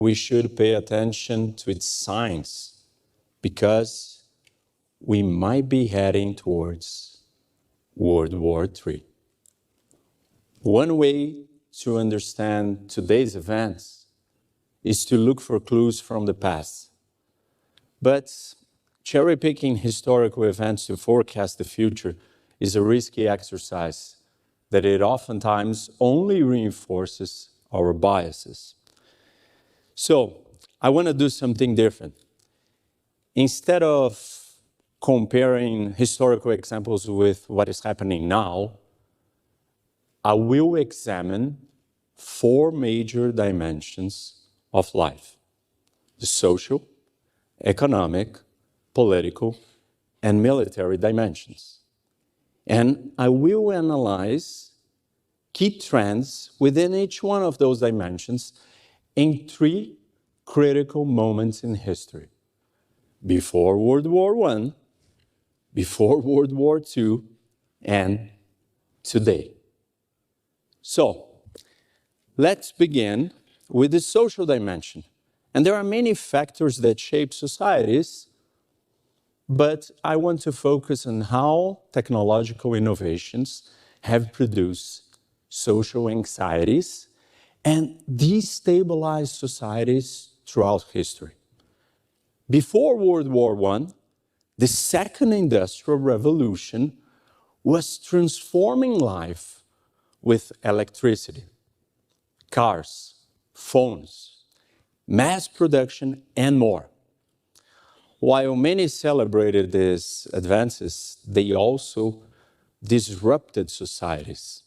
we should pay attention to its signs because we might be heading towards World War III. One way to understand today's events is to look for clues from the past. But cherry-picking historical events to forecast the future is a risky exercise that it oftentimes only reinforces our biases. So, I want to do something different. Instead of comparing historical examples with what is happening now, I will examine 4 major dimensions of life: the social, economic, political, and military dimensions. And I will analyze key trends within each one of those dimensions in 3 critical moments in history: before World War I, before World War II, and today. So, let's begin with the social dimension. And there are many factors that shape societies, but I want to focus on how technological innovations have produced social anxieties and destabilized societies throughout history. Before World War I, the Second Industrial Revolution was transforming life with electricity, cars, phones, mass production, and more. While many celebrated these advances, they also disrupted societies.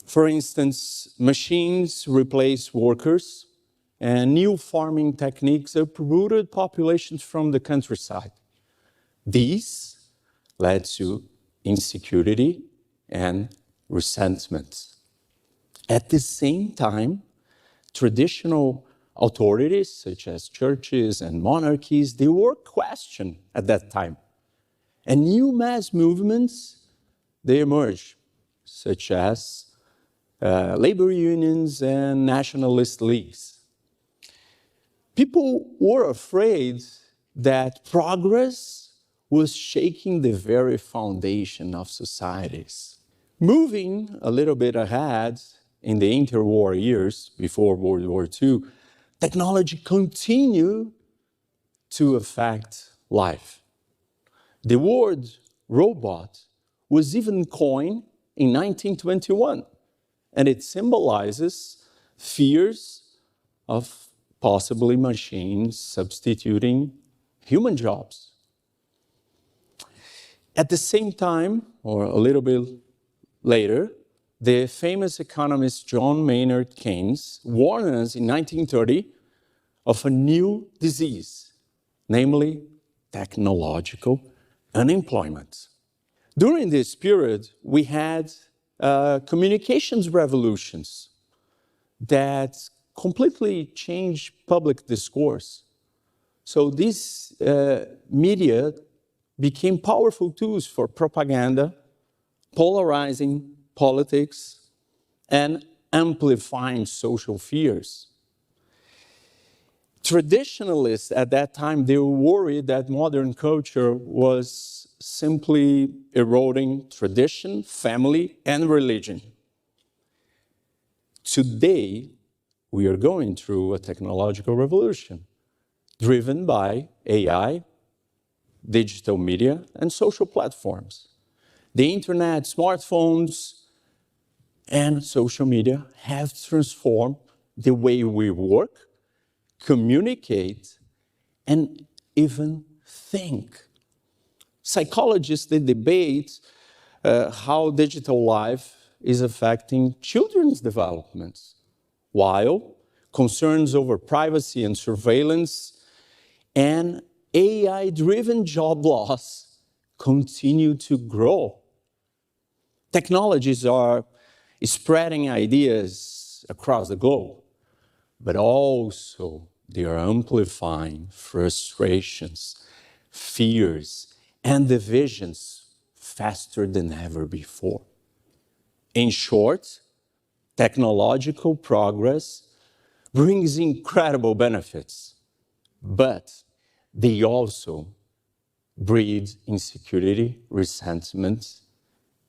For instance, machines replaced workers, and new farming techniques uprooted populations from the countryside. These led to insecurity and resentment. At the same time, traditional authorities, such as churches and monarchies, they were questioned at that time. And new mass movements, they emerged, such as labor unions and nationalist leagues. People were afraid that progress was shaking the very foundation of societies. Moving a little bit ahead in the interwar years, before World War II, technology continued to affect life. The word robot was even coined in 1921, and it symbolizes fears of possibly machines substituting human jobs. At the same time, or a little bit later, the famous economist John Maynard Keynes warned us in 1930 of a new disease, namely technological unemployment. During this period, we had communications revolutions that completely changed public discourse. So these media became powerful tools for propaganda, polarizing politics, and amplifying social fears. Traditionalists at that time, they were worried that modern culture was simply eroding tradition, family, and religion. Today, we are going through a technological revolution driven by AI, digital media, and social platforms. The internet, smartphones, and social media have transformed the way we work, communicate, and even think. Psychologists, they debate how digital life is affecting children's development, while concerns over privacy and surveillance and AI-driven job loss continue to grow. Technologies are spreading ideas across the globe, but also they are amplifying frustrations, fears, and divisions faster than ever before. In short, technological progress brings incredible benefits, but they also breed insecurity, resentment,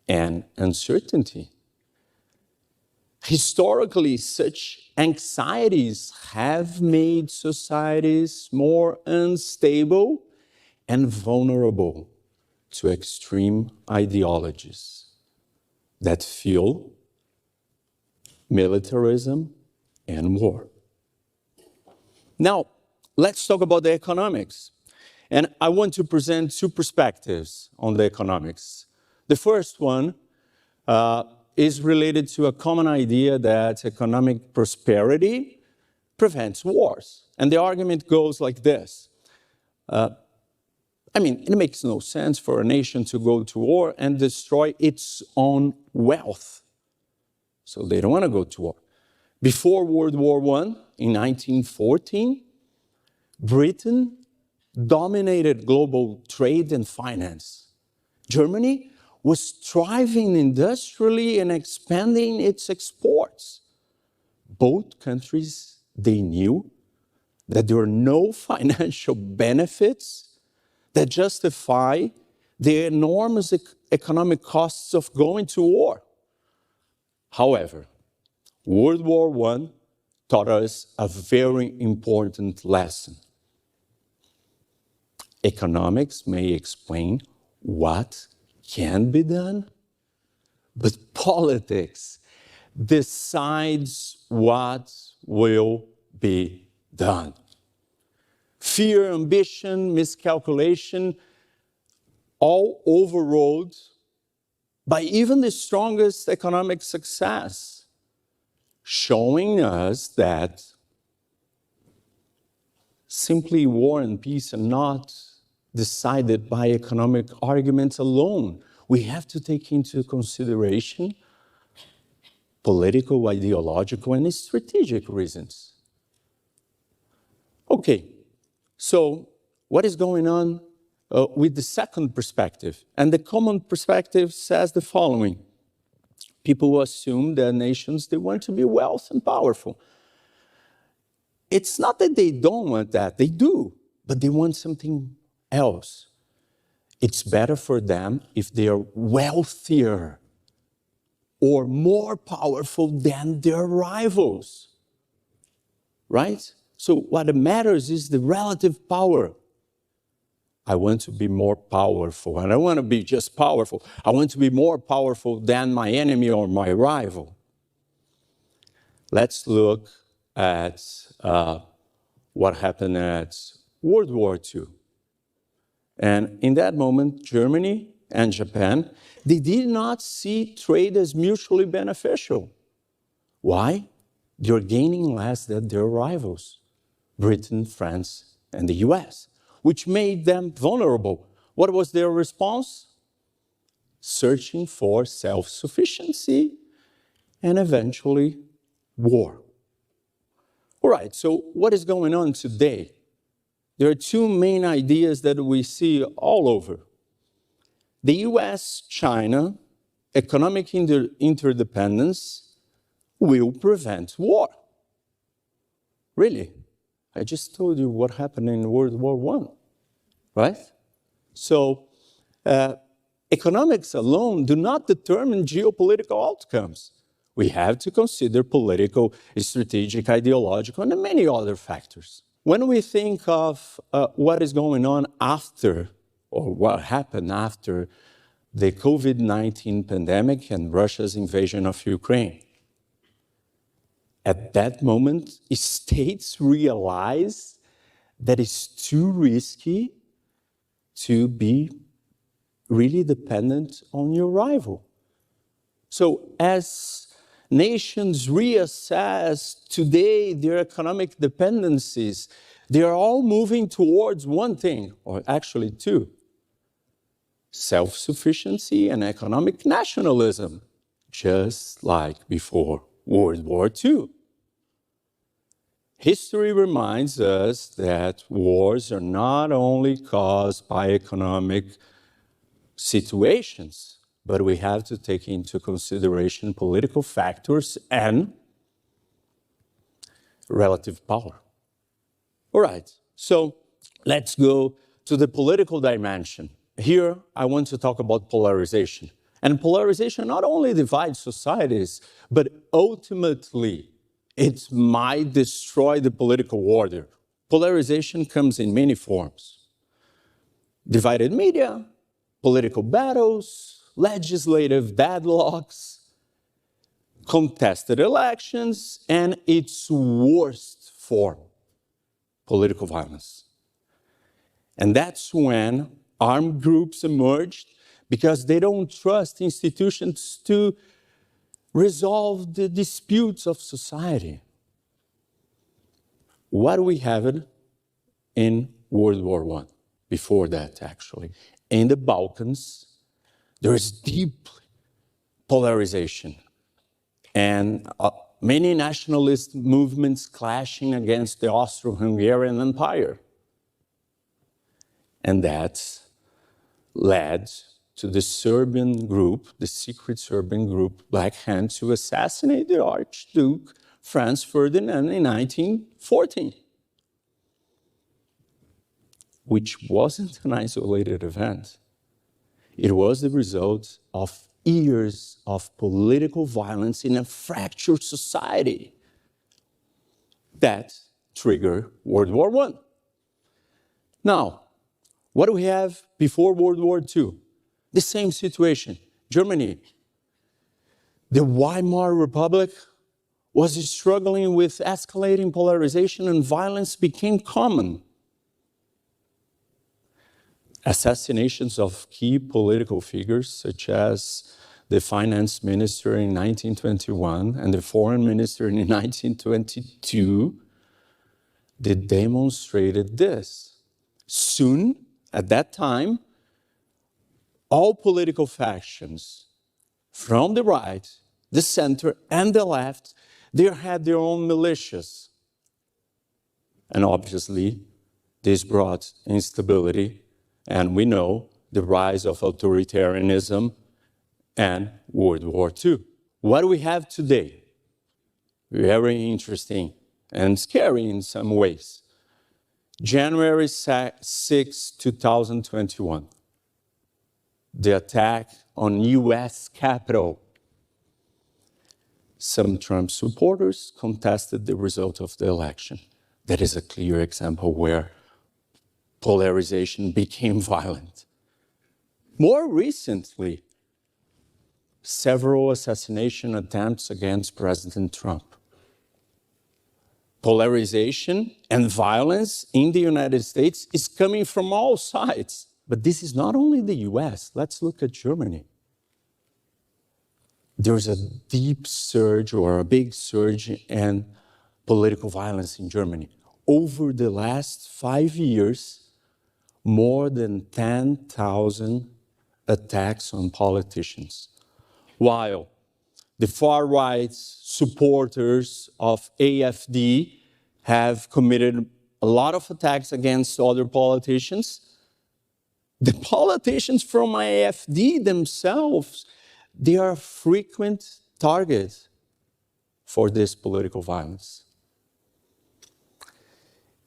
and uncertainty. Historically, such anxieties have made societies more unstable and vulnerable to extreme ideologies that fuel militarism and war. Now, let's talk about the economics. And I want to present two perspectives on the economics. The first one is related to a common idea that economic prosperity prevents wars. And the argument goes like this. It makes no sense for a nation to go to war and destroy its own wealth. So they don't want to go to war. Before World War I, in 1914, Britain dominated global trade and finance. Germany was thriving industrially and expanding its exports. Both countries, they knew that there were no financial benefits that justify the enormous economic costs of going to war. However, World War I taught us a very important lesson. Economics may explain what can be done, but politics decides what will be done. Fear, ambition, miscalculation, all overrode by even the strongest economic success, showing us that simply war and peace are not decided by economic arguments alone. We have to take into consideration political, ideological, and strategic reasons. Okay, so what is going on with the second perspective? And the common perspective says the following. People assume that nations, they want to be wealthy and powerful. It's not that they don't want that, they do, but they want something else. It's better for them if they are wealthier or more powerful than their rivals, right? So what matters is the relative power. I want to be more powerful, and I want to be just powerful. I want to be more powerful than my enemy or my rival. Let's look at what happened at World War II. And in that moment, Germany and Japan, they did not see trade as mutually beneficial. Why? They're gaining less than their rivals, Britain, France, and the US, which made them vulnerable. What was their response? Searching for self-sufficiency and eventually war. All right, so what is going on today? There are two main ideas that we see all over. The US-China economic interdependence will prevent war. Really? I just told you what happened in World War I, right? So economics alone do not determine geopolitical outcomes. We have to consider political, strategic, ideological, and many other factors. When we think of what is going on after, or what happened after the COVID-19 pandemic and Russia's invasion of Ukraine, at that moment, states realize that it's too risky to be really dependent on your rival. So as nations reassess today their economic dependencies, they are all moving towards one thing, or actually two: self-sufficiency and economic nationalism, just like before World War II. History reminds us that wars are not only caused by economic situations, but we have to take into consideration political factors and relative power. All right, so let's go to the political dimension. Here, I want to talk about polarization. And polarization not only divides societies, but ultimately, it might destroy the political order. Polarization comes in many forms. Divided media, political battles, legislative deadlocks, contested elections, and its worst form, political violence. And that's when armed groups emerged because they don't trust institutions to resolve the disputes of society. What do we have in World War I? Before that, actually. In the Balkans, there is deep polarization and many nationalist movements clashing against the Austro-Hungarian Empire. And that led to the Serbian group, the secret Serbian group, Black Hand, to assassinate the Archduke Franz Ferdinand in 1914, which wasn't an isolated event. It was the result of years of political violence in a fractured society that triggered World War I. Now, what do we have before World War II? The same situation. Germany. The Weimar Republic was struggling with escalating polarization, and violence became common. Assassinations of key political figures, such as the finance minister in 1921 and the foreign minister in 1922, they demonstrated this. Soon, at that time, all political factions, from the right, the center, and the left, they had their own militias. And obviously, this brought instability, and we know the rise of authoritarianism and World War II. What do we have today? Very interesting and scary in some ways. January 6, 2021. The attack on U.S. Capitol. Some Trump supporters contested the result of the election. That is a clear example where polarization became violent. More recently, several assassination attempts against President Trump. Polarization and violence in the United States is coming from all sides. But this is not only the US. Let's look at Germany. There's a deep surge or a big surge in political violence in Germany. Over the last 5 years, more than 10,000 attacks on politicians. While the far-right supporters of AfD have committed a lot of attacks against other politicians, the politicians from AfD themselves, they are a frequent target for this political violence.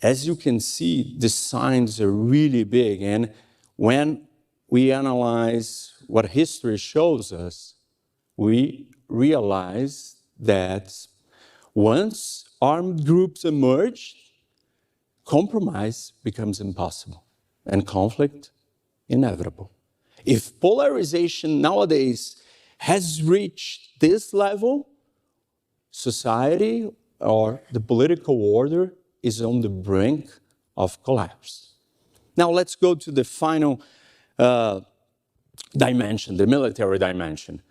As you can see, the signs are really big, and when we analyze what history shows us, we realize that once armed groups emerge, compromise becomes impossible and conflict inevitable. If polarization nowadays has reached this level, society or the political order is on the brink of collapse. Now let's go to the final dimension, the military dimension.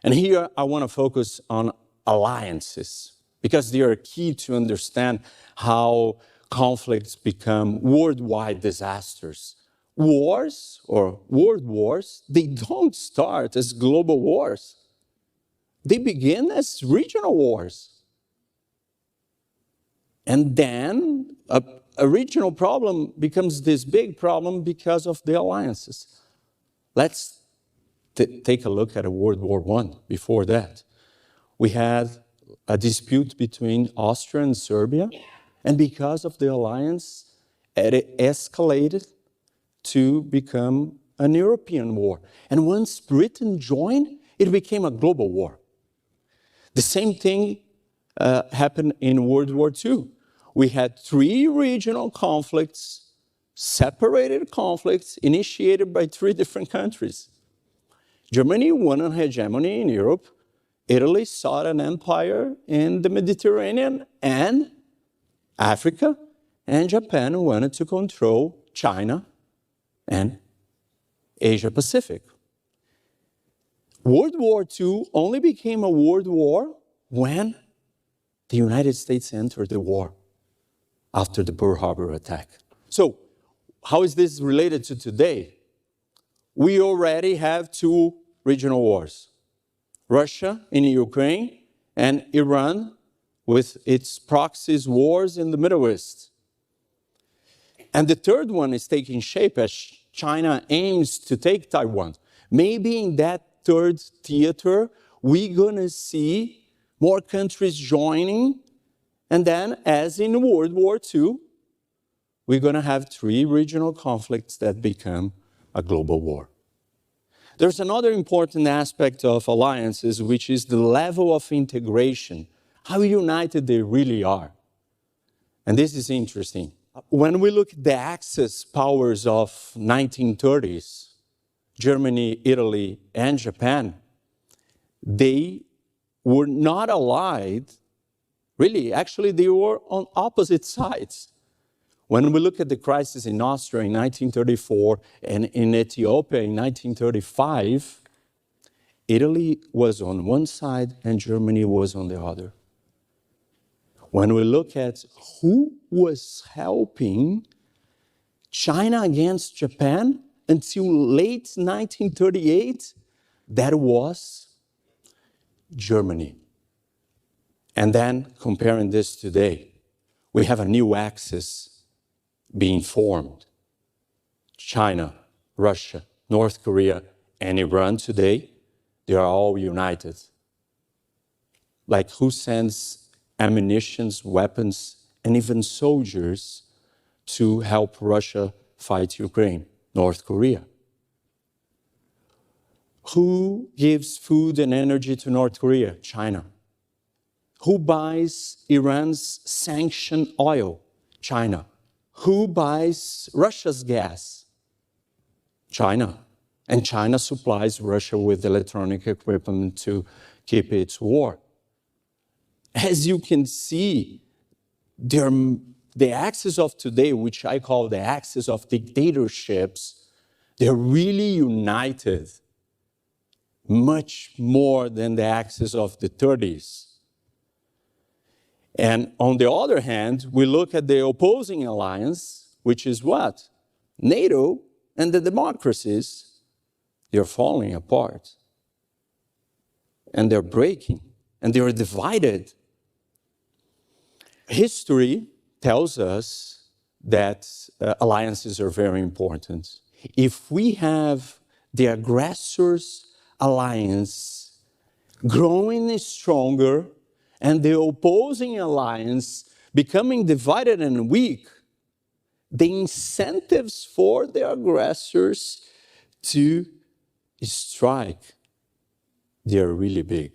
And here I want to focus on alliances, because they are key to understand how conflicts become worldwide disasters. Wars or world wars, they don't start as global wars. They begin as regional wars. And then a regional problem becomes this big problem because of the alliances. Let's take a look at World War I before that. We had a dispute between Austria and Serbia. And because of the alliance, it escalated to become an European war. And once Britain joined, it became a global war. The same thing happened in World War II. We had 3 regional conflicts, separated conflicts, initiated by 3 different countries. Germany won an hegemony in Europe. Italy sought an empire in the Mediterranean and Africa. And Japan wanted to control China and Asia Pacific. World War II only became a world war when the United States entered the war after the Pearl Harbor attack. So, how is this related to today? We already have 2 regional wars. Russia in Ukraine and Iran with its proxies wars in the Middle East. And the third one is taking shape as China aims to take Taiwan. Maybe in that third theater, we're going to see more countries joining. And then, as in World War II, we're going to have 3 regional conflicts that become a global war. There's another important aspect of alliances, which is the level of integration, how united they really are. And this is interesting. When we look at the Axis powers of 1930s, Germany, Italy, and Japan, they were not allied. Really, actually, they were on opposite sides. When we look at the crisis in Austria in 1934 and in Ethiopia in 1935, Italy was on one side and Germany was on the other. When we look at who was helping China against Japan until late 1938, that was Germany. And then comparing this today, we have a new axis being formed. China, Russia, North Korea, and Iran today, they are all united. Like who sends ammunition, weapons, and even soldiers to help Russia fight Ukraine? North Korea. Who gives food and energy to North Korea? China. Who buys Iran's sanctioned oil? China. Who buys Russia's gas? China. And China supplies Russia with electronic equipment to keep its war. As you can see, the axis of today, which I call the axis of dictatorships, they're really united much more than the axis of the 30s. And on the other hand, we look at the opposing alliance, which is what? NATO and the democracies, they're falling apart. And they're breaking. And they're divided. History tells us that alliances are very important. If we have the aggressor's alliance growing stronger and the opposing alliance becoming divided and weak, the incentives for the aggressors to strike, they're really big.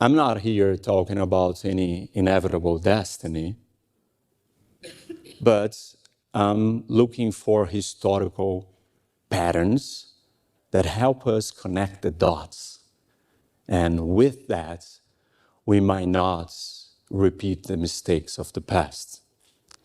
I'm not here talking about any inevitable destiny, but I'm looking for historical patterns that help us connect the dots. And with that, we might not repeat the mistakes of the past.